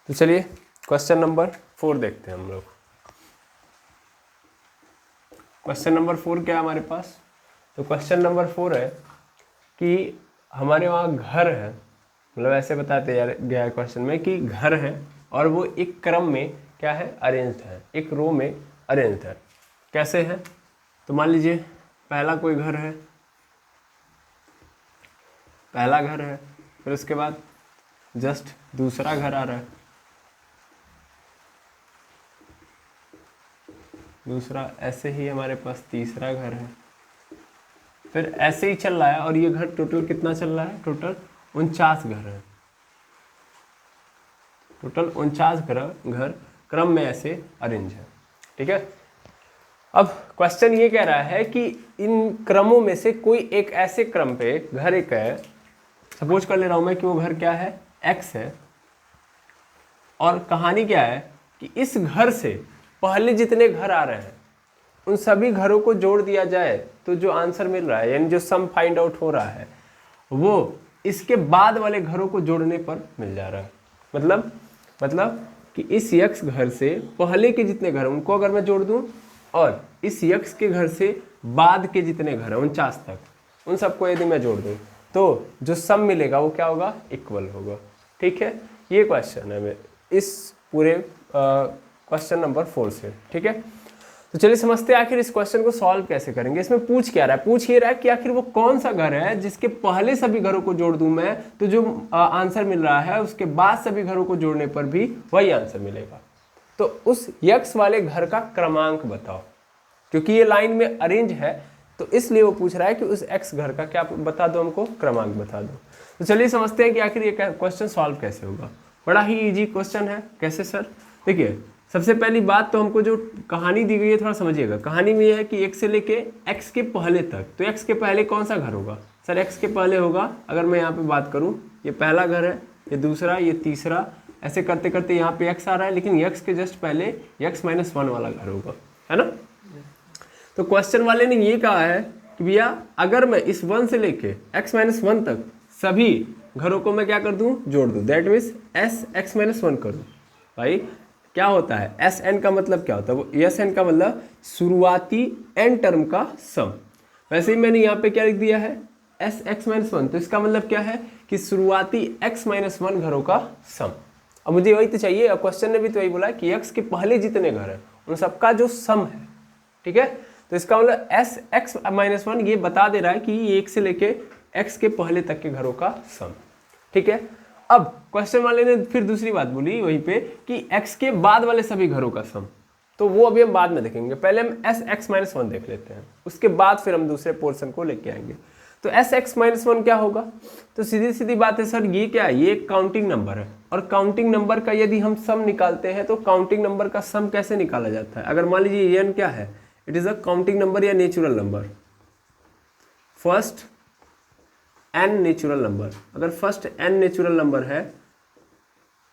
तो चलिए question number 4 देखते हैं हम लोग। क्वेश्चन नंबर 4 क्या है हमारे पास? तो क्वेश्चन नंबर 4 है कि हमारे वहाँ घर है, मतलब ऐसे बताते गया है क्वेश्चन में कि घर है और वो एक क्रम में क्या है, अरेंज्ड है, एक रो में अरेंज्ड है। कैसे है? तो मान लीजिए पहला कोई घर है, पहला घर है, फिर उसके बाद जस्ट दूसरा घर आ रहा है, दूसरा, ऐसे ही हमारे पास तीसरा घर है, फिर ऐसे ही चल रहा है। और ये घर टोटल कितना चल रहा है? टोटल 49 घर है, टोटल 49 घर क्रम में ऐसे अरेंज है। ठीक है। अब क्वेश्चन ये कह रहा है कि इन क्रमों में से कोई एक ऐसे क्रम पे घर एक है, सपोज कर ले रहा हूं मैं कि वो घर क्या है, एक्स है, और कहानी क्या है कि इस घर से पहले जितने घर आ रहे हैं उन सभी घरों को जोड़ दिया जाए तो जो आंसर मिल रहा है, यानी जो सम फाइंड आउट हो रहा है, वो इसके बाद वाले घरों को जोड़ने पर मिल जा रहा है। मतलब कि इस यक्स घर से पहले के जितने घर उनको अगर मैं जोड़ दूं और इस यक्स के घर से बाद के जितने घर हैं 49 तक, उन सबको यदि मैं जोड़ दूं तो जो सम मिलेगा वो क्या होगा, इक्वल होगा। ठीक है, ये क्वेश्चन है इस पूरे क्वेश्चन नंबर 4 से। ठीक है, तो चलिए समझते हैं आखिर इस क्वेश्चन को सॉल्व कैसे करेंगे। इसमें पूछ क्या रहा है? पूछ ये रहा है कि आखिर वो कौन सा घर है जिसके पहले सभी घरों को जोड़ दूं मैं तो जो आंसर मिल रहा है उसके बाद सभी घरों को जोड़ने पर भी वही आंसर मिलेगा। तो उस यक्स वाले घर का क्रमांक बताओ, क्योंकि ये लाइन में अरेंज है तो इसलिए वो पूछ रहा है कि उस एक्स घर का क्या बता दो, हमको क्रमांक बता दो। तो चलिए समझते हैं कि आखिर ये क्वेश्चन सॉल्व कैसे होगा। बड़ा ही इजी क्वेश्चन है। कैसे सर? देखिए, सबसे पहली बात तो हमको जो कहानी दी गई है थोड़ा समझिएगा। कहानी में यह है कि x से लेके x के पहले तक, तो x के पहले कौन सा घर होगा सर? x के पहले होगा, अगर मैं यहाँ पे बात करूँ, ये पहला घर है, ये दूसरा, ये तीसरा, ऐसे करते करते यहाँ पे x आ रहा है, लेकिन x के जस्ट पहले x-1 वाला घर होगा, है ना। तो क्वेश्चन वाले ने ये कहा है कि भैया अगर मैं इस 1 से लेके x-1 तक सभी घरों को मैं क्या कर दूं, जोड़ दूं, दैट मीन्स s(x-1) करूं। भाई क्या होता है एस एन का मतलब क्या होता है? वो एस एन का मतलब शुरुआती एन टर्म का सम। वैसे ही मैंने यहाँ पे क्या लिख दिया है, s(x-1), तो इसका मतलब क्या है कि शुरुआती x-1 घरों का सम। अब मुझे वही तो चाहिए, अब क्वेश्चन ने भी तो वही बोला कि x के पहले जितने घर हैं उन सबका जो सम है। ठीक है, तो इसका मतलब s(x-1) ये बता दे रहा है कि ये 1 से लेके x के पहले तक के घरों का सम। ठीक है, अब क्वेश्चन वाले ने फिर दूसरी बात बोली वहीं पे कि x के बाद वाले सभी घरों का सम, तो वो अभी हम बाद में देखेंगे। पहले हम s(x-1) देख लेते हैं, उसके बाद फिर हम दूसरे पोर्शन को लेके आएंगे। तो s(x-1) क्या होगा? तो सीधी सीधी बात है सर, ये क्या है, ये एक काउंटिंग नंबर है, और काउंटिंग नंबर का यदि हम सम निकालते हैं तो काउंटिंग नंबर का सम कैसे निकाला जाता है? अगर मान लीजिए n क्या है, it is a counting number या natural number, first n natural number. अगर फर्स्ट n नेचुरल नंबर है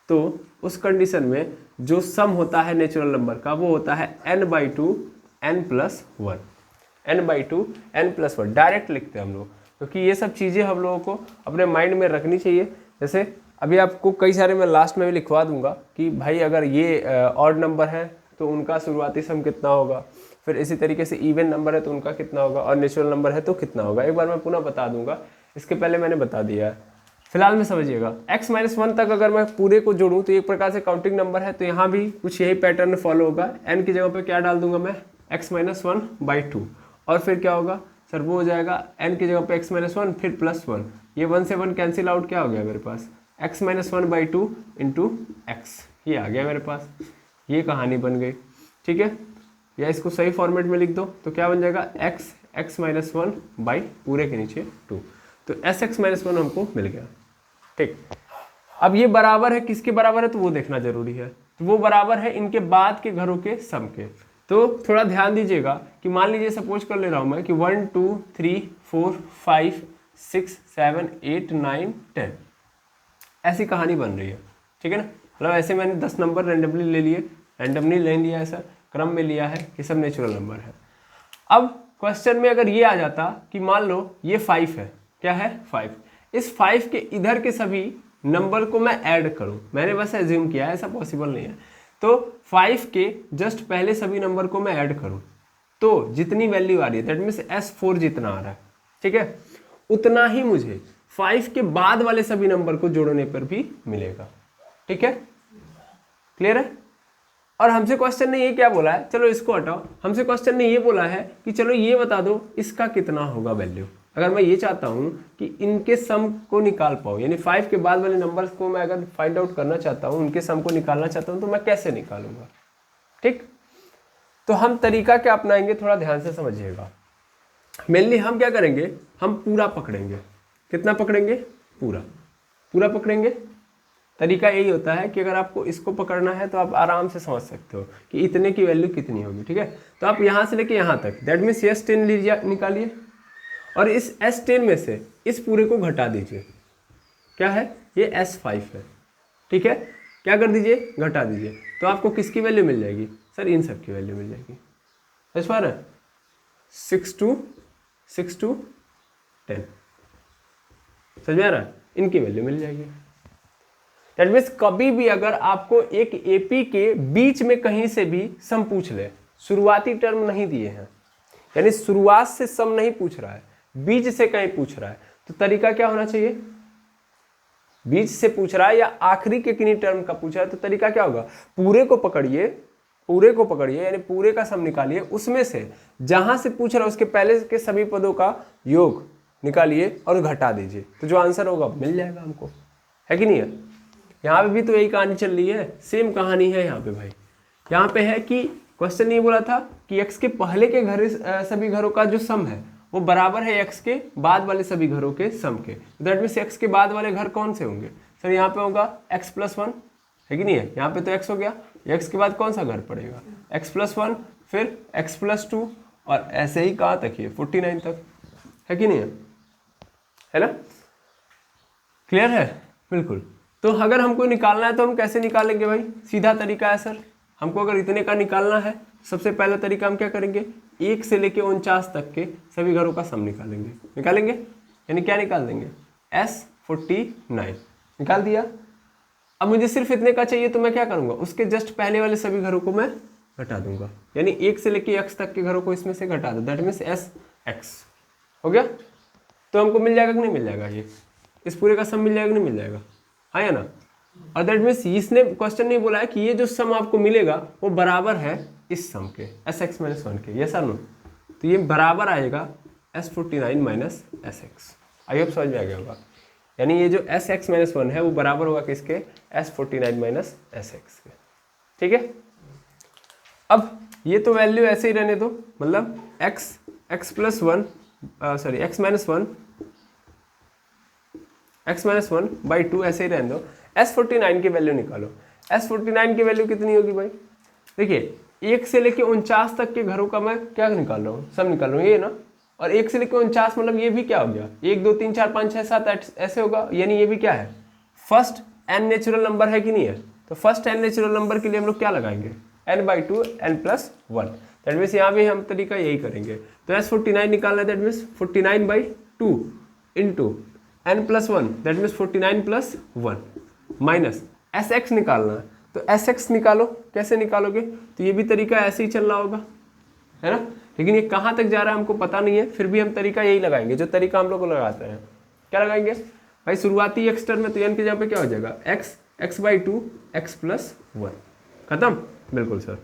तो उस कंडीशन में जो सम होता है नेचुरल नंबर का वो होता है n/2 n+1, n/2 n+1। Direct लिखते हैं हम लोग, क्योंकि ये सब चीज़ें हम लोगों को अपने माइंड में रखनी चाहिए। जैसे अभी आपको कई सारे मैं लास्ट में भी लिखवा दूंगा कि भाई अगर ये ऑड नंबर है तो उनका शुरुआती सम कितना होगा, फिर इसी तरीके से इवन नंबर है तो उनका कितना होगा, और नेचुरल नंबर है तो कितना होगा। एक बार मैं पुनः बता दूंगा, इसके पहले मैंने बता दिया है। फिलहाल में समझिएगा, x-1 तक अगर मैं पूरे को जोड़ूं तो एक प्रकार से काउंटिंग नंबर है, तो यहाँ भी कुछ यही पैटर्न फॉलो होगा। n की जगह पे क्या डाल दूंगा मैं, x-1/2, और फिर क्या होगा सर, वो हो जाएगा n की जगह पे x-1 फिर +1, ये 1 से 1 कैंसिल आउट, क्या हो गया मेरे पास, x-1/2 इंटू x, ये आ गया मेरे पास। ये कहानी बन गई। ठीक है, या इसको सही फॉर्मेट में लिख दो तो क्या बन जाएगा, x(x-1) बाई पूरे के नीचे 2, तो s(x-1) हमको मिल गया। ठीक, अब ये बराबर है किसके बराबर है तो वो देखना जरूरी है, तो वो बराबर है इनके बाद के घरों के सम के। तो थोड़ा ध्यान दीजिएगा कि मान लीजिए सपोज कर ले रहा हूँ मैं कि 1 2 3 4 5 6 7 8 9 10 ऐसी कहानी बन रही है। ठीक है ना, मतलब ऐसे मैंने 10 नंबर रेंडमली ले लिए, रेंडमली ले लिया है सर, क्रम में लिया है, ये सब नेचुरल नंबर है। अब क्वेश्चन में अगर ये आ जाता कि मान लो ये 5 है, क्या है 5, इस 5 के इधर के सभी नंबर को मैं ऐड करूं, मैंने बस एज्यूम किया है, ऐसा पॉसिबल नहीं है। तो 5 के जस्ट पहले सभी नंबर को मैं ऐड करूं तो जितनी वैल्यू आ रही है दैट मीन्स S4 जितना आ रहा है, ठीक है, उतना ही मुझे 5 के बाद वाले सभी नंबर को जोड़ने पर भी मिलेगा। ठीक है, क्लियर है। और हमसे क्वेश्चन ने ये क्या बोला है, चलो इसको हटाओ, हमसे क्वेश्चन ने ये बोला है कि चलो ये बता दो इसका कितना होगा वैल्यू। अगर मैं ये चाहता हूं कि इनके सम को निकाल पाऊं, यानी 5 के बाद वाले नंबर्स को मैं अगर फाइंड आउट करना चाहता हूं, उनके सम को निकालना चाहता हूं, तो मैं कैसे निकालूंगा। ठीक, तो हम तरीका क्या अपनाएंगे, थोड़ा ध्यान से समझिएगा। मेनली हम क्या करेंगे, हम पूरा पकड़ेंगे। कितना पकड़ेंगे, पूरा पूरा पकड़ेंगे। तरीका यही होता है कि अगर आपको इसको पकड़ना है तो आप आराम से समझ सकते हो कि इतने की वैल्यू कितनी होगी। ठीक है, तो आप यहाँ से लेके यहाँ तक दैट मीन्स S10 लीजिए, निकालिए, और इस S10 में से इस पूरे को घटा दीजिए। क्या है ये, S5 है। ठीक है, क्या कर दीजिए, घटा दीजिए, तो आपको किसकी वैल्यू मिल जाएगी, सर इन सब की वैल्यू मिल जाएगी। समझ पा रहे हैं, 6 to 10, समझ में आ रहा है, इनकी वैल्यू मिल जाएगी। दैट मीन्स कभी भी अगर आपको एक एपी के बीच में कहीं से भी सम पूछ ले, शुरुआती टर्म नहीं दिए हैं, यानी शुरुआत से सम नहीं पूछ रहा है, बीच से कहीं पूछ रहा है, तो तरीका क्या होना चाहिए, बीच से पूछ रहा है या आखिरी के किन्हीं टर्म का पूछ रहा है तो तरीका क्या होगा, पूरे को पकड़िए, पूरे को पकड़िए, यानी पूरे का सम निकालिए, उसमें से जहां से पूछ रहा है उसके पहले के सभी पदों का योग निकालिए और घटा दीजिए, तो जो आंसर होगा मिल जाएगा हमको। है कि नहीं है, यहाँ पे भी तो यही कहानी चल रही है, सेम कहानी है यहाँ पे भाई। यहाँ पे है कि क्वेश्चन ये बोला था कि x के पहले के सभी घरों का जो सम है वो बराबर है x के बाद वाले सभी घरों के सम के। दैट मीन्स x के बाद वाले घर कौन से होंगे, सर यहाँ पे होगा x+1, है कि नहीं है, यहाँ पे तो x हो गया, x के बाद कौन सा घर पड़ेगा, x+1, फिर x+2, और ऐसे ही कहाँ तक है, 49 तक, है कि नहीं है ना, क्लियर है, बिल्कुल। तो अगर हमको निकालना है तो हम कैसे निकालेंगे भाई, सीधा तरीका है सर, हमको अगर इतने का निकालना है, सबसे पहला तरीका हम क्या करेंगे, 1 से लेके 49 तक के सभी घरों का सम निकालेंगे, यानी क्या निकाल देंगे, S49 निकाल दिया। अब मुझे सिर्फ इतने का चाहिए तो मैं क्या करूंगा, उसके जस्ट पहले वाले सभी घरों को मैं घटा दूंगा, यानी 1 से लेके x तक के घरों को इसमें से घटा दो, दैट मीन्स SX हो गया। तो हमको मिल जाएगा कि नहीं मिल जाएगा, ये इस पूरे का सम मिल जाएगा कि नहीं मिल जाएगा, हाँ या ना। और दैट मीन्स इसने क्वेश्चन नहीं बोला है कि ये जो सम आपको मिलेगा वो बराबर है इस सम के SX-1 के, ये सर नो, तो ये बराबर आएगा S49 - SX। आई होप समझ में आ गया होगा, यानी ये जो SX-1 है वो बराबर होगा किसके, S49 - SX के। ठीक है, अब ये तो वैल्यू ऐसे ही रहने दो, मतलब x+1 सॉरी x-1/2 ऐसे ही रहने दो। S49 की वैल्यू निकालो, S49 की वैल्यू कितनी होगी भाई, देखिए 1 से लेके 49 तक के घरों का मैं क्या निकाल रहा हूँ, सब निकाल रहा हूँ, ये ना, और 1 से लेके 49 मतलब ये भी क्या हो गया, 1 2 3 4 5 6 7 ऐसे होगा, यानी ये भी क्या है, फर्स्ट n नेचुरल नंबर है कि नहीं है, तो फर्स्ट n नेचुरल नंबर के लिए हम लोग क्या लगाएंगे, n/2 n+1, दैट मीन्स यहाँ भी हम तरीका यही करेंगे। तो S49 निकालना है, that means 49/2 into n+1 that means 49+1 minus SX निकालना है, तो SX निकालो, कैसे निकालोगे, तो ये भी तरीका ऐसे ही चल रहा होगा, है ना, लेकिन ये कहाँ तक जा रहा है हमको पता नहीं है, फिर भी हम तरीका यही लगाएंगे जो तरीका हम लोग लगाते हैं। क्या लगाएंगे भाई, शुरुआती x टर्म में तो n के जगह पे क्या हो जाएगा, x/2 x+1, खत्म, बिल्कुल सर।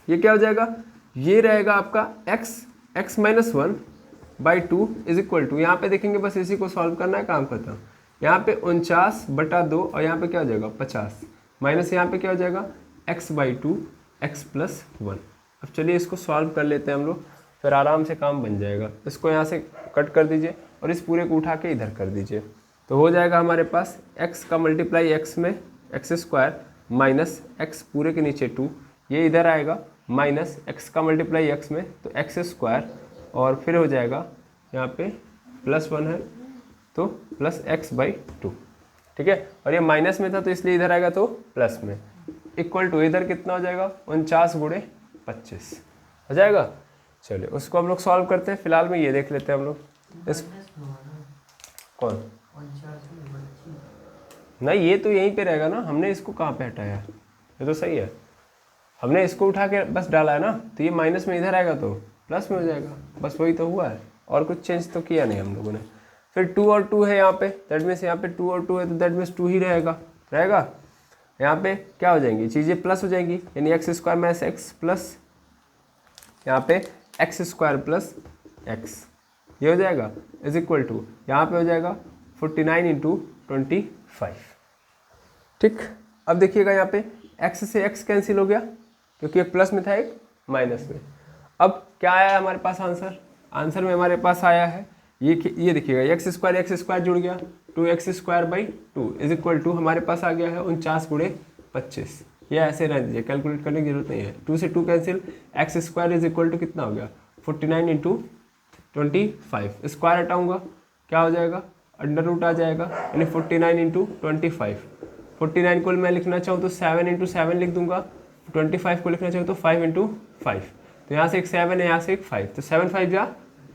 ये क्या हो जाएगा, ये रहेगा आपका x(x-1/2) इज इक्वल टू, यहाँ पे देखेंगे बस इसी को सॉल्व करना है, काम खत्म। यहाँ पे 49/2 और यहाँ पे क्या हो जाएगा 50, माइनस यहाँ पे क्या हो जाएगा x/2 x+1। अब चलिए इसको सॉल्व कर लेते हैं हम लोग, फिर आराम से काम बन जाएगा। इसको यहाँ से कट कर दीजिए और इस पूरे को उठा के इधर कर दीजिए, तो हो जाएगा हमारे पास x का मल्टीप्लाई x में x² माइनस x पूरे के नीचे 2, ये इधर आएगा माइनस x का मल्टीप्लाई x में तो x² और फिर हो जाएगा यहाँ पे +1 है तो +x/2, ठीक है, और ये माइनस में था तो इसलिए इधर आएगा तो प्लस में, इक्वल टू इधर कितना हो जाएगा 49 × 25 हो जाएगा। चलिए उसको हम लोग सॉल्व करते हैं, फिलहाल में ये देख लेते हैं हम लोग इस कौन नहीं, ये तो यहीं पे रहेगा ना, हमने इसको कहाँ पे हटाया, ये तो सही है, हमने इसको उठा के बस डाला है ना, तो ये माइनस में इधर आएगा तो प्लस में हो जाएगा, बस वही तो हुआ है, और कुछ चेंज तो किया नहीं हम लोगों ने। फिर 2 और 2 है यहाँ पे, दैट मीन्स यहाँ पे 2 और 2 है तो दैट मीन्स 2 ही रहेगा। यहाँ पे क्या हो जाएंगी चीज़ें, प्लस हो जाएंगी, यानी x square minus x plus यहाँ पे एक्स स्क्वायर प्लस एक्स, ये हो जाएगा इज इक्वल टू, यहाँ पे हो जाएगा 49 इंटू 25। ठीक, अब देखिएगा यहाँ पे x से x कैंसिल हो गया क्योंकि एक प्लस में था एक माइनस में। अब क्या आया है हमारे पास आंसर में हमारे पास आया है ये देखिएगा एक्स स्क्वायर जुड़ गया, 2x square by 2 is equal to हमारे पास आ गया है 49 गुणे 25। ये ऐसे रह दीजिए, कैलकुलेट करने की जरूरत नहीं है, 2 से 2 cancel, x square is equal to कितना हो गया 49 इंटू 25, स्क्वायर हटाऊंगा क्या हो जाएगा अंडर रूट आ जाएगा, यानी 49 इंटू 25। 49 को मैं लिखना चाहूँ तो 7 इंटू 7 लिख दूंगा, 25 को लिखना चाहूँ तो 5 इंटू 5, तो यहाँ से एक 7 है यहाँ से एक 5, तो 7 5 जा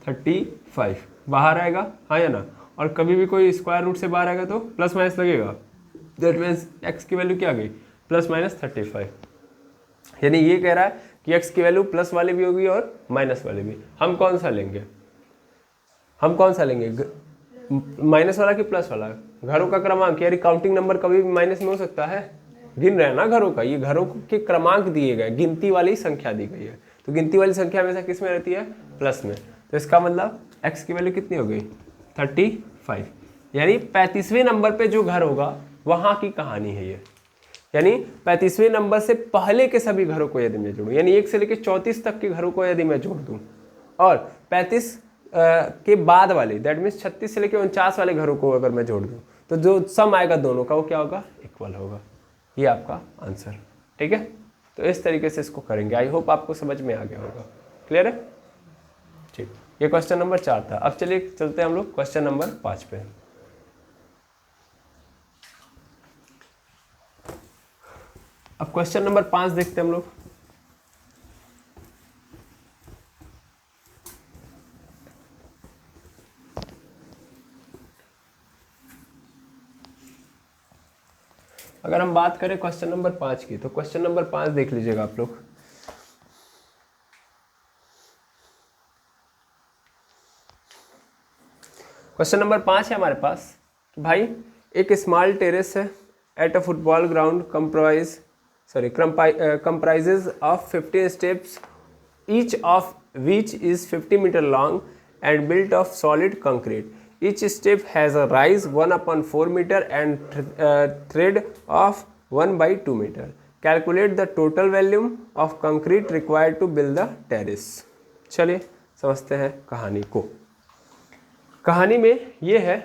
35 बाहर आएगा, हाँ या ना। और कभी भी कोई स्क्वायर रूट से बाहर आएगा तो प्लस माइनस लगेगा, दैट मीन्स एक्स की वैल्यू क्या आ गई प्लस माइनस 35, यानी ये कह रहा है कि एक्स की वैल्यू प्लस वाली भी होगी और माइनस वाली भी। हम कौन सा लेंगे माइनस वाला कि प्लस वाला। घरों का क्रमांक यानी काउंटिंग नंबर कभी भी माइनस में हो सकता है, गिन रहे हैं ना घरों का, ये घरों के क्रमांक दिए गए, गिनती वाली संख्या दी गई है, तो गिनती वाली संख्या हमेशा किस में रहती है प्लस में, तो इसका मतलब x की वैल्यू कितनी हो गई 35, यानी 35वें नंबर पे जो घर होगा वहां की कहानी है ये, यानी 35वें नंबर से पहले के सभी घरों को यदि मैं जोड़ूं, यानी 1 से लेकर 34 तक के घरों को यदि मैं जोड़ दूं, और 35 के बाद वाले दैट मीन्स 36 से लेकर 49 वाले घरों को अगर मैं जोड़ दूं, तो जो सम आएगा दोनों का वो क्या होगा इक्वल होगा। ये आपका आंसर, ठीक है। तो इस तरीके से इसको करेंगे, आई होप आपको समझ में आ गया होगा, क्लियर है। ठीक, ये क्वेश्चन नंबर 4 था। अब चलिए चलते हैं हम लोग क्वेश्चन नंबर 5 पे। अब क्वेश्चन नंबर 5 देखते हैं हम लोग। अगर हम बात करें क्वेश्चन नंबर 5 की, तो क्वेश्चन नंबर 5 देख लीजिएगा आप लोग। क्वेश्चन नंबर 5 है हमारे पास कि भाई एक स्मॉल टेरेस है at a football ground comprises of 15 steps, each of which is 50 meter long and built of solid concrete. Each step has a rise 1/4 meter and thread of 1/2 meter. Calculate the total volume of concrete required to build the terrace. चलिए समझते हैं कहानी को। कहानी में ये है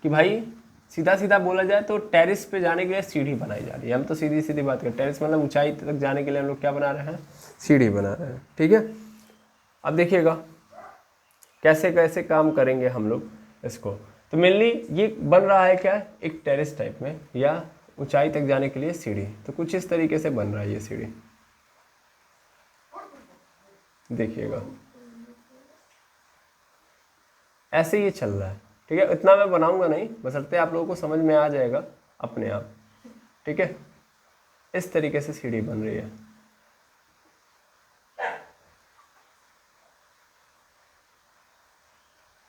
कि भाई सीधा सीधा बोला जाए तो टेरेस पे जाने के लिए सीढ़ी बनाई जा रही है। हम तो सीधी सीधी बात करें, टेरेस मतलब ऊंचाई तक जाने के लिए हम लोग क्या बना रहे हैं सीढ़ी बना रहे हैं, ठीक है। अब देखिएगा कैसे कैसे काम करेंगे हम लोग इसको। तो मेनली ये बन रहा है क्या एक टेरेस टाइप में या ऊंचाई तक जाने के लिए सीढ़ी, तो कुछ इस तरीके से बन रहा है ये सीढ़ी, देखिएगा ऐसे ये चल रहा है, ठीक है। इतना मैं बनाऊंगा नहीं, बशर्ते आप लोगों को समझ में आ जाएगा अपने आप, ठीक है। इस तरीके से सीढ़ी बन रही है।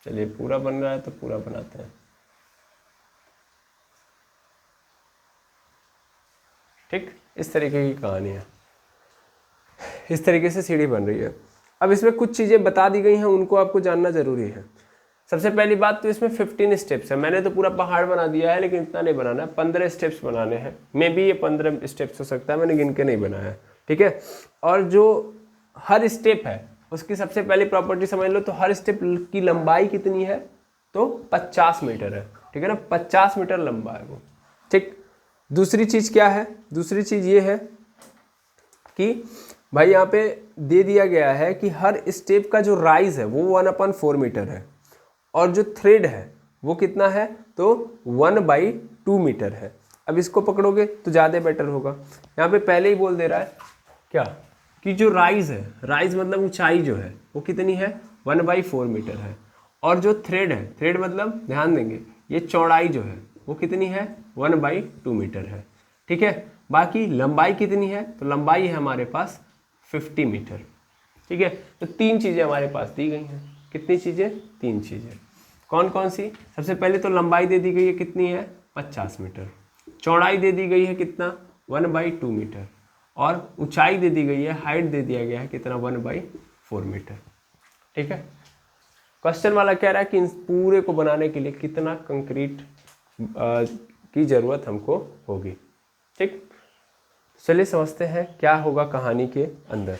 चलिए पूरा बन रहा है तो पूरा बनाते हैं, ठीक। इस तरीके की कहानी है, इस तरीके से सीढ़ी बन रही है। अब इसमें कुछ चीज़ें बता दी गई हैं, उनको आपको जानना जरूरी है। सबसे पहली बात तो इसमें 15 स्टेप्स है। मैंने तो पूरा पहाड़ बना दिया है, लेकिन इतना नहीं बनाना है, 15 स्टेप्स बनाने हैं। मे बी ये 15 स्टेप्स हो सकता है, मैंने गिन के नहीं बनाया, ठीक है। और जो हर स्टेप है उसकी सबसे पहली प्रॉपर्टी समझ लो, तो हर स्टेप की लंबाई कितनी है तो 50 मीटर है, ठीक है ना, 50 मीटर लंबा है वो, ठीक। दूसरी चीज़ क्या है, दूसरी चीज़ ये है कि भाई यहाँ पे दे दिया गया है कि हर स्टेप का जो राइज है वो 1/4 मीटर है, और जो थ्रेड है वो कितना है तो 1/2 मीटर है। अब इसको पकड़ोगे तो ज़्यादा बेटर होगा। यहाँ पे पहले ही बोल दे रहा है क्या कि जो राइज है, राइज मतलब ऊंचाई जो है वो कितनी है 1/4 मीटर है, और जो थ्रेड है, थ्रेड मतलब ध्यान देंगे ये चौड़ाई जो है वो कितनी है 1/2 मीटर है। ठीक है, बाकी लंबाई कितनी है, तो लंबाई है हमारे पास 50 मीटर। ठीक है, तो 3 चीज़ें हमारे पास दी गई हैं। कितनी चीज़ें, 3 चीज़ें। कौन कौन सी, सबसे पहले तो लंबाई दे दी गई है कितनी है 50 मीटर, चौड़ाई दे दी गई है कितना 1/2 मीटर, और ऊंचाई दे दी गई है, हाइट दे दिया गया है कितना 1/4 मीटर। ठीक है, क्वेश्चन वाला कह रहा है कि इन पूरे को बनाने के लिए कितना कंक्रीट की ज़रूरत हमको होगी। ठीक, चलिए समझते हैं क्या होगा कहानी के अंदर।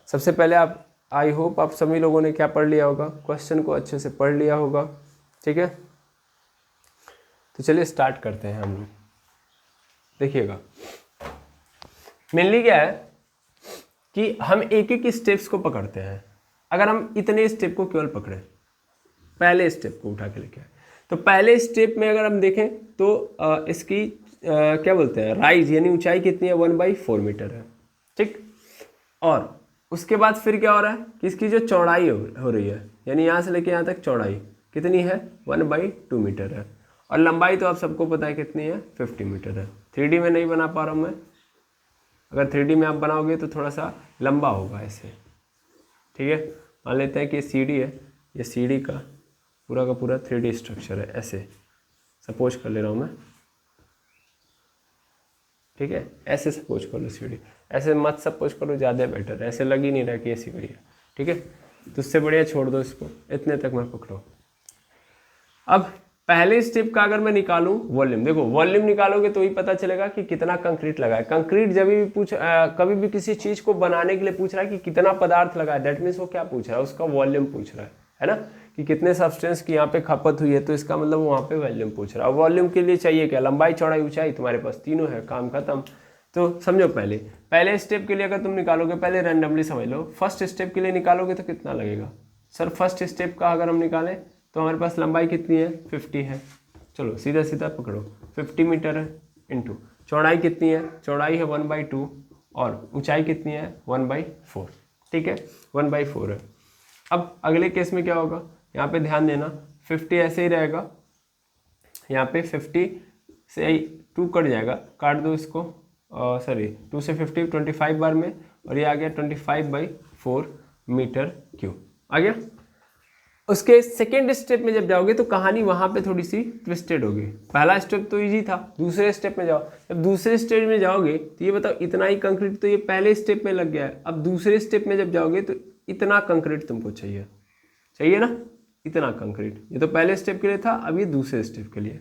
सबसे पहले आप, आई होप आप सभी लोगों ने क्या पढ़ लिया होगा, क्वेश्चन को अच्छे से पढ़ लिया होगा। ठीक है, तो चलिए स्टार्ट करते हैं हम लोग। देखिएगा, मेनली क्या है कि हम एक एक स्टेप्स को पकड़ते हैं। अगर हम इतने स्टेप को केवल पकड़े, पहले स्टेप को उठा के लेके आए, तो पहले स्टेप में अगर हम देखें तो इसकी क्या बोलते हैं राइज यानी ऊंचाई कितनी है 1/4 मीटर है। ठीक, और उसके बाद फिर क्या हो रहा है कि इसकी जो चौड़ाई हो रही है, यानी यहाँ से लेके यहाँ तक चौड़ाई कितनी है 1/2 मीटर है, और लंबाई तो आप सबको पता है कितनी है 50 मीटर है। 3D में नहीं बना पा रहा हूँ मैं, अगर 3D में आप बनाओगे तो थोड़ा सा लंबा होगा ऐसे। ठीक है, मान लेते हैं कि ये सीढ़ी है, ये सीढ़ी का पूरा 3D स्ट्रक्चर है, ऐसे सपोज कर ले रहा हूँ मैं। ठीक है, ऐसे सपोज कर लो सीढ़ी, ऐसे मत सपोज करो, ज़्यादा बेटर है, ऐसे लग ही नहीं रहा कि ये सीढ़ी है। ठीक है, तो उससे बढ़िया छोड़ दो इसको, इतने तक मैं पकड़ो। अब पहले स्टेप का अगर मैं निकालूं वॉल्यूम, देखो वॉल्यूम निकालोगे तो ही पता चलेगा कि कितना कंक्रीट लगा है। कंक्रीट जब भी कभी भी किसी चीज को बनाने के लिए पूछ रहा है कि कितना पदार्थ लगा है, दैट मीन्स वो क्या पूछ रहा है, उसका वॉल्यूम पूछ रहा है ना, कि कितने सब्सटेंस की यहाँ पे खपत हुई है, तो इसका मतलब वहाँ पे वॉल्यूम पूछ रहा है। वॉल्यूम के लिए चाहिए क्या, लंबाई चौड़ाई ऊंचाई, तुम्हारे पास तीनों है, काम खत्म। तो समझो पहले स्टेप के लिए अगर तुम निकालोगे, पहले रैंडमली समझ लो, फर्स्ट स्टेप के लिए निकालोगे तो कितना लगेगा। सर फर्स्ट स्टेप का अगर हम निकालें तो हमारे पास लंबाई कितनी है 50 है, चलो सीधा सीधा पकड़ो 50 मीटर है, इंटू चौड़ाई कितनी है, चौड़ाई है 1/2, और ऊंचाई कितनी है 1/4। ठीक है, 1/4 है। अब अगले केस में क्या होगा, यहाँ पे ध्यान देना 50 ऐसे ही रहेगा, यहाँ पे 50 से 2 कट जाएगा, काट दो इसको, सॉरी 2 से 50 25 बार में, और ये आ गया 25/4 मीटर क्यूब आ गया। उसके सेकेंड स्टेप में जब जाओगे तो कहानी वहां पे थोड़ी सी ट्विस्टेड होगी। पहला स्टेप तो इजी था, दूसरे स्टेप में जाओ, जब दूसरे स्टेप में जाओगे तो ये बताओ इतना ही कंक्रीट तो ये पहले स्टेप में लग गया है, अब दूसरे स्टेप में जब जाओगे तो इतना कंक्रीट तुमको चाहिए ना, इतना कंक्रीट। ये तो पहले स्टेप के लिए था, अब ये दूसरे स्टेप के लिए।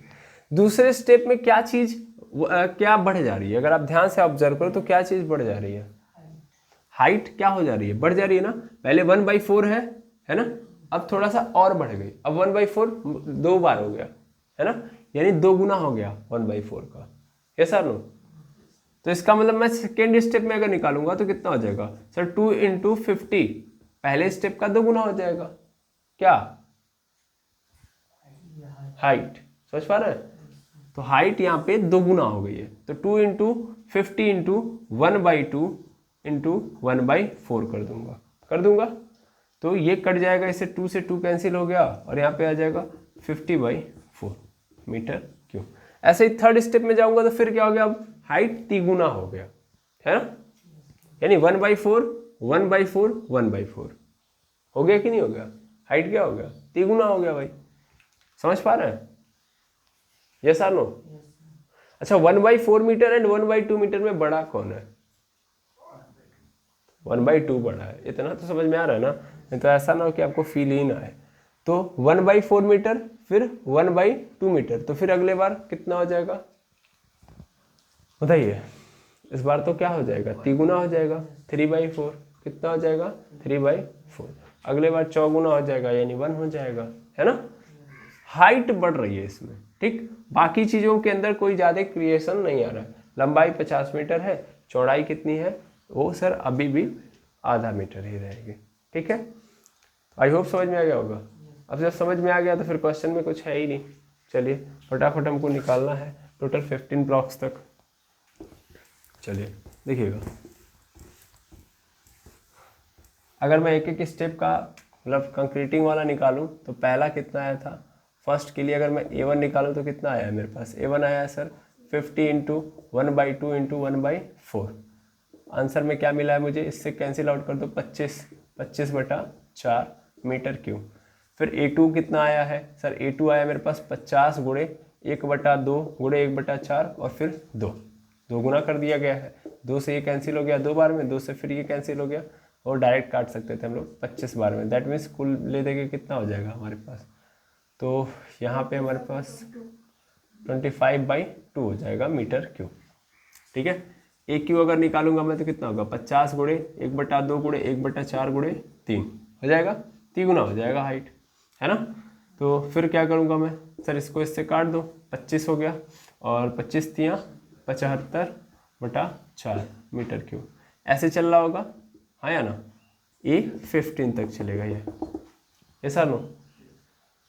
दूसरे स्टेप में क्या चीज क्या बढ़ जा रही है, अगर आप ध्यान से ऑब्जर्व करो तो क्या चीज बढ़ जा रही है, हाइट क्या हो जा रही है, बढ़ जा रही है ना। पहले 1/4 है ना, अब थोड़ा सा और बढ़ गई, अब 1/4 2 बार हो गया है ना, यानी 2 गुना हो गया 1/4 का। यस और नो, तो इसका मतलब मैं सेकेंड स्टेप में अगर निकालूंगा तो कितना हो जाएगा सर 2 × 50, पहले स्टेप का 2 गुना हो जाएगा। क्या हाइट, समझ पा रहे हैं, तो हाइट यहाँ पे 2 गुना हो गई है, तो 2 × 50 × 1/2 × 1/4 कर दूंगा, तो ये कट जाएगा, इससे 2 से 2 कैंसिल हो गया, और यहाँ पे आ जाएगा 50/4 मीटर क्यूब। ऐसे ही थर्ड स्टेप में जाऊंगा तो फिर क्या हो गया, अब हाइट 3 गुना हो गया है ना, यानी 1/4 1/4 1/4 हो गया कि नहीं हो गया, हाइट क्या हो गया 3 गुना हो गया भाई, समझ पा रहे हैं, यस और नो। अच्छा 1/4 मीटर एंड 1/2 मीटर में बड़ा कौन है, 1/2 बड़ा है, इतना तो समझ में आ रहा है ना, नहीं तो ऐसा ना हो कि आपको फील ही ना आए। तो 1/4 मीटर फिर 1/2 मीटर, तो फिर अगले बार कितना हो जाएगा बताइए, इस बार तो क्या हो जाएगा 3 गुना हो जाएगा, 3/4 कितना हो जाएगा 3/4, अगले बार 4 गुना हो जाएगा यानी 1 हो जाएगा, है ना। हाइट बढ़ रही है इसमें, ठीक, बाकी चीजों के अंदर कोई ज्यादा क्रिएशन नहीं आ रहा है। लंबाई 50 मीटर है, चौड़ाई कितनी है वो सर अभी भी आधा मीटर ही रहेगी, ठीक है। आई होप समझ में आ गया होगा। अब जब समझ में आ गया तो फिर क्वेश्चन में कुछ है ही नहीं। चलिए फटाफट हमको निकालना है टोटल 15 ब्लॉक्स तक। चलिए देखिएगा, अगर मैं एक एक स्टेप का मतलब कंक्रीटिंग वाला निकालूं तो पहला कितना आया था फर्स्ट के लिए अगर मैं A1 निकालूँ तो कितना आया है मेरे पास, A1 आया है सर 50 इंटू 1/2 इंटू 1/4। आंसर में क्या मिला है मुझे, इससे कैंसिल आउट कर दो 25/4 मीटर क्यूब। फिर A2 कितना आया है सर, A2 आया मेरे पास 50 गुणे 1/2 गुणे 1/4 और फिर 2 गुना कर दिया गया है। 2 से ये कैंसिल हो गया 2 बार में, 2 से फिर ये कैंसिल हो गया और डायरेक्ट काट सकते थे हम लोग 25 बार में। दैट मीन्स कुल ले देंगे कितना हो जाएगा हमारे पास, तो यहाँ पे हमारे पास 25/2 हो जाएगा मीटर क्यूब। ठीक है, AQ अगर निकालूंगा मैं तो कितना होगा 50 गुणे 1/2 गुणे 1/4 गुणे 3 हो जाएगा, 3 गुना हो जाएगा हाइट, है ना। तो फिर क्या करूँगा मैं सर, इसको इससे काट दो, 25 हो गया और 25 तियाँ 75/4 मीटर क्यूब। ऐसे चल रहा होगा, हाँ या ना। ये 15 तक चलेगा, ये सर नो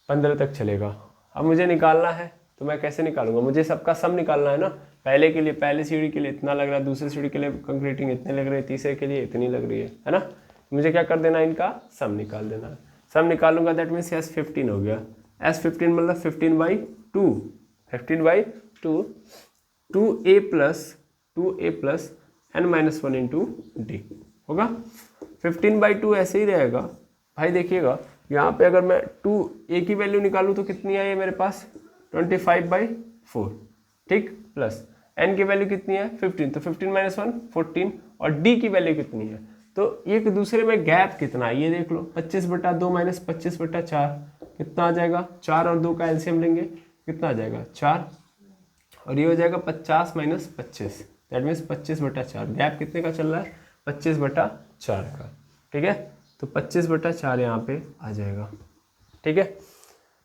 15 तक चलेगा। अब मुझे निकालना है तो मैं कैसे निकालूंगा, मुझे सबका सम निकालना है ना। पहले के लिए, पहले सीढ़ी के लिए इतना लग रहा है, दूसरी सीढ़ी के लिए कंक्रीटिंग इतने लग रहे हैं, तीसरे के लिए इतनी लग रही है ना। मुझे क्या कर देना है, इनका सम निकाल देना है। सम निकालूंगा दैट मीन्स S15 हो गया। S15 मतलब 15/2, 15/2 2a plus n-1 into D होगा। 15/2 ऐसे ही रहेगा भाई। देखिएगा यहाँ पे अगर मैं 2a की वैल्यू निकालूँ तो कितनी आई है मेरे पास 25/4, ठीक, प्लस n की वैल्यू कितनी है 15, तो 15 - 1 14 और d की वैल्यू कितनी है, तो एक दूसरे में गैप कितना है ये देख लो। 25/2 माइनस 25/4 कितना आ जाएगा, 4 और 2 का एलसीएम लेंगे कितना आ जाएगा 4, और ये हो जाएगा 50 माइनस 25, दैट मीन्स 25/4। गैप कितने का चल रहा है 25/4 का, ठीक है। तो 25/4 यहाँ पे आ जाएगा, ठीक है।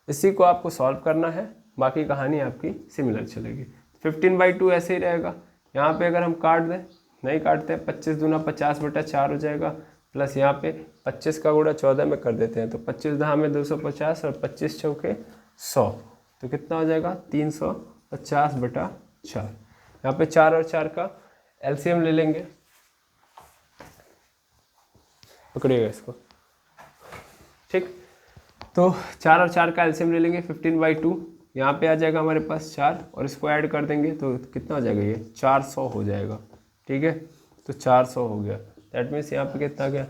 इसी को आपको सॉल्व करना है, बाकी कहानी आपकी सिमिलर चलेगी। 15/2 ऐसे ही रहेगा। यहाँ पे अगर हम काट दें, नहीं काटते हैं, 25 दूना 50/4 हो जाएगा, प्लस यहाँ पे 25 का गुणा 14 में कर देते हैं तो 25 दहा में 250 और 25 चौके 100, तो कितना हो जाएगा 350/4। यहाँ पे 4 और 4 का एलसीएम ले लेंगे, पकड़िएगा इसको, ठीक। तो 4 और 4 का एलसीएम ले लेंगे, 15/2 यहाँ पे आ जाएगा हमारे पास 4 और इसको ऐड कर देंगे तो कितना हो जाएगा, ये 400 हो जाएगा, ठीक है। तो 400 हो गया, दैट मीन्स यहाँ पे कितना गया,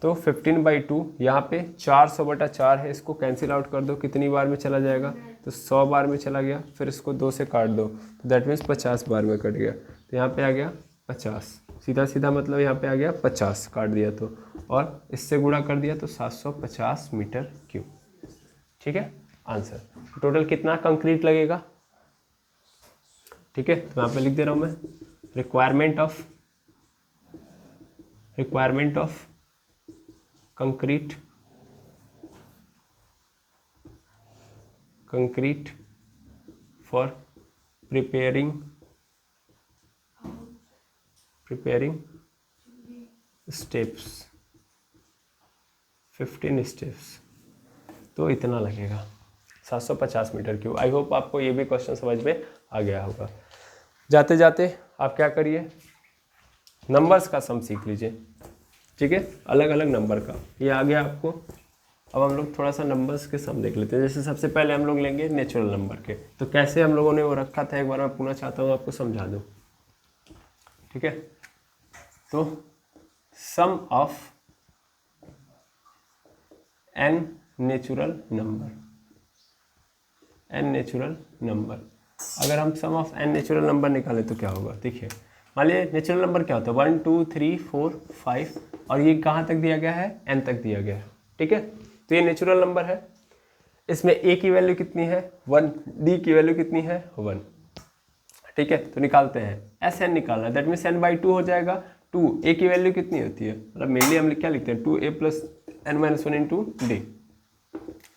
तो 15/2 यहाँ पे 400/4 है, इसको कैंसिल आउट कर दो, कितनी बार में चला जाएगा, तो 100 बार में चला गया। फिर इसको 2 से काट दो तो दैट मीन्स 50 बार में कट गया, तो यहाँ पे आ गया 50, सीधा सीधा मतलब यहाँ पे आ गया 50 काट दिया तो, और इससे गुणा कर दिया तो 750 मीटर क्यूब, ठीक है। आंसर टोटल कितना कंक्रीट लगेगा, ठीक है। तो यहाँ पे लिख दे रहा हूँ मैं, requirement of concrete for preparing steps, 15 steps, तो इतना लगेगा 750 मीटर क्यूब। आई होप आपको ये भी क्वेश्चन समझ में आ गया होगा। जाते जाते आप क्या करिए, नंबर्स का सम सीख लीजिए, ठीक है, अलग अलग नंबर का, ये आ गया आपको। अब हम लोग थोड़ा सा नंबर्स के सम देख लेते हैं। जैसे सबसे पहले हम लोग लेंगे नेचुरल नंबर के, तो कैसे हम लोगों ने वो रखा था एक बार मैं पूरा चाहता हूँ आपको समझा दूँ, ठीक है। तो sum of n natural number, अगर हम सम ऑफ n नेचुरल नंबर निकालें तो क्या होगा, देखिए मान लीजिए नेचुरल नंबर क्या होता है 1 2 3 4 5 और ये कहाँ तक दिया गया है n तक दिया गया है, ठीक है। तो ये नेचुरल नंबर है, इसमें a की वैल्यू कितनी है 1, d की वैल्यू कितनी है 1, ठीक है। तो निकालते हैं Sn निकालना है, दैट मीन्स n/2 हो जाएगा। 2 a की वैल्यू कितनी होती है, मतलब मेनली हम क्या लिखते हैं 2a plus n-1 into D.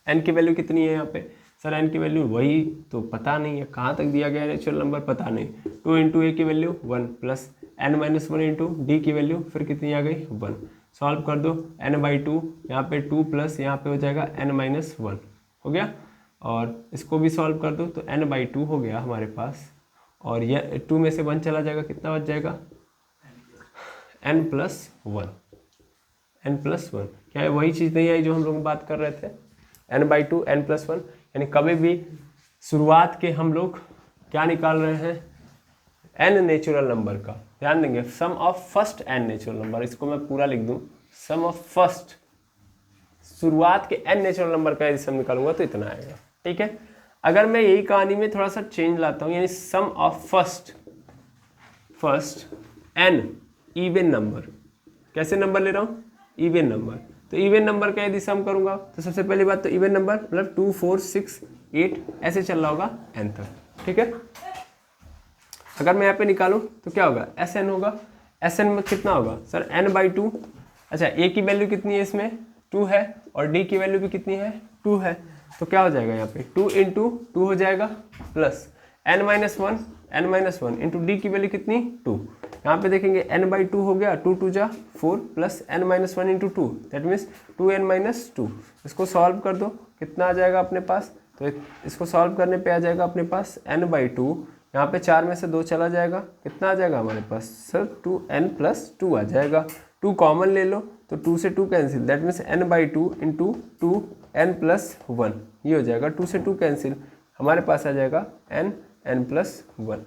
n की वैल्यू कितनी है यहाँ पे सर, n की वैल्यू वही तो पता नहीं है, कहाँ तक दिया गया है नेचुरल नंबर पता नहीं। 2 इंटू a की value 1 plus n-1 into D की वैल्यू फिर कितनी आ गई 1, सॉल्व कर दो n/2, यहाँ पे 2 प्लस यहाँ पे हो जाएगा n-1 हो गया, और इसको भी सॉल्व कर दो तो n/2 हो गया हमारे पास, और यह 2 में से 1 चला जाएगा, कितना बच जाएगा n+1, क्या है वही चीज़ नहीं आई जो हम लोग बात कर रहे थे, n/2 n+1, यानी कभी भी शुरुआत के हम लोग क्या निकाल रहे हैं, n नेचुरल नंबर का। ध्यान देंगे, sum of first n natural number, इसको मैं पूरा लिख दूं, सम ऑफ फर्स्ट, शुरुआत के n नेचुरल नंबर का यदि सम निकालूंगा तो इतना आएगा। ठीक है, अगर मैं यही कहानी में थोड़ा सा चेंज लाता हूं, यानी sum of first n even number, कैसे नंबर ले रहा हूं, इवन नंबर, तो इवन नंबर का यदि सम करूंगा तो सबसे पहली बात तो इवन नंबर मतलब 2 4 6 8 ऐसे चल रहा होगा n तक। ठीक है, अगर मैं यहाँ पे निकालूं तो क्या होगा, Sn होगा, Sn में कितना होगा सर, n/2। अच्छा, a की वैल्यू कितनी है इसमें, 2 है, और d की वैल्यू भी कितनी है, 2 है, तो क्या हो जाएगा यहाँ पे 2 × 2 हो जाएगा, प्लस n-1 इंटू d की वैल्यू कितनी 2। यहाँ पे देखेंगे n/2 हो गया, 2 2 जा 4 plus n-1 into 2, that means 2n-2। इसको सॉल्व कर दो, कितना आ जाएगा अपने पास, तो इसको सॉल्व करने पे आ जाएगा अपने पास n/2, यहाँ पे 4 में से 2 चला जाएगा, कितना आ जाएगा हमारे पास सर 2n+2 आ जाएगा। 2 कॉमन ले लो तो 2 से 2 cancel, that means n/2 into 2n+1, ये हो जाएगा, 2 से 2 कैंसिल, हमारे पास आ जाएगा n+1।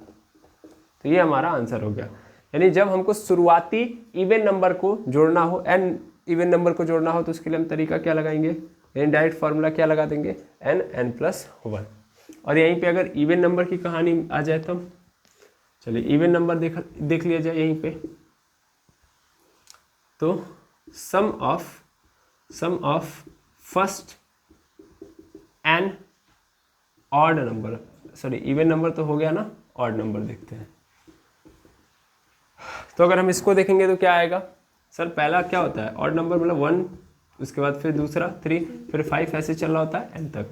तो ये हमारा आंसर हो गया। यानी जब हमको शुरुआती इवन नंबर को जोड़ना हो, n इवन नंबर को जोड़ना हो, तो उसके लिए हम तरीका क्या लगाएंगे, यानी डायरेक्ट फार्मूला क्या लगा देंगे, n+1। और यहीं पे अगर इवन नंबर की कहानी आ जाए तो चलिए इवन नंबर देख लिया जाए यहीं पे, तो sum of first N odd number, sorry even number तो हो गया ना, ऑड नंबर देखते हैं। तो अगर हम इसको देखेंगे तो क्या आएगा सर, पहला क्या होता है ऑड नंबर मतलब 1, उसके बाद फिर दूसरा 3, फिर 5, ऐसे चल रहा होता है n तक।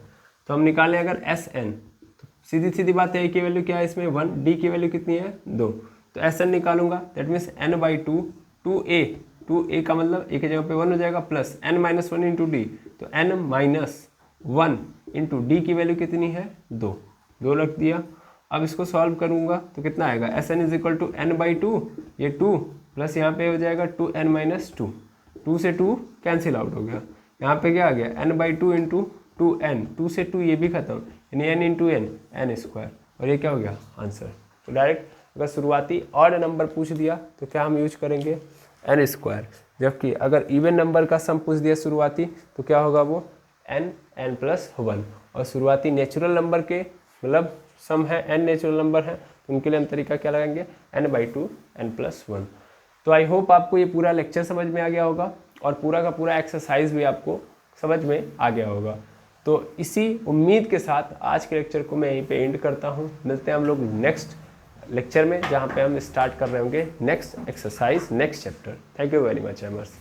तो हम निकालें अगर Sn, तो सीधी बात है, a की वैल्यू क्या है इसमें 1, d की वैल्यू कितनी है 2, तो Sn निकालूंगा, दैट मीन्स n/2, 2a का मतलब a की जगह पे 1 हो जाएगा, प्लस n-1 इंटू डी, तो n-1 इंटू डी की वैल्यू कितनी है 2 रख दिया। अब इसको सॉल्व करूंगा तो कितना आएगा, Sn = n/2, ये 2 प्लस यहाँ पे हो जाएगा 2n-2, 2 से 2 कैंसिल आउट हो गया, यहाँ पे क्या आ गया n/2 इंटू 2n, 2 से 2 ये भी खत्म, यानी n इंटू n², और ये क्या हो गया आंसर। तो डायरेक्ट अगर शुरुआती ऑड नंबर पूछ दिया तो क्या हम यूज करेंगे n², जबकि अगर इवन नंबर का सम पूछ दिया शुरुआती तो क्या होगा वो n+1, और शुरुआती नेचुरल नंबर के मतलब सम है n नेचुरल नंबर है, तो उनके लिए हम तरीका क्या लगाएंगे n/2 n+1। तो आई होप आपको ये पूरा लेक्चर समझ में आ गया होगा, और पूरा का पूरा एक्सरसाइज भी आपको समझ में आ गया होगा। तो इसी उम्मीद के साथ आज के लेक्चर को मैं यहीं पे एंड करता हूँ। मिलते हैं हम लोग नेक्स्ट लेक्चर में, जहाँ पे हम स्टार्ट कर रहे होंगे next exercise, next chapter. Thank you very much एमर्स।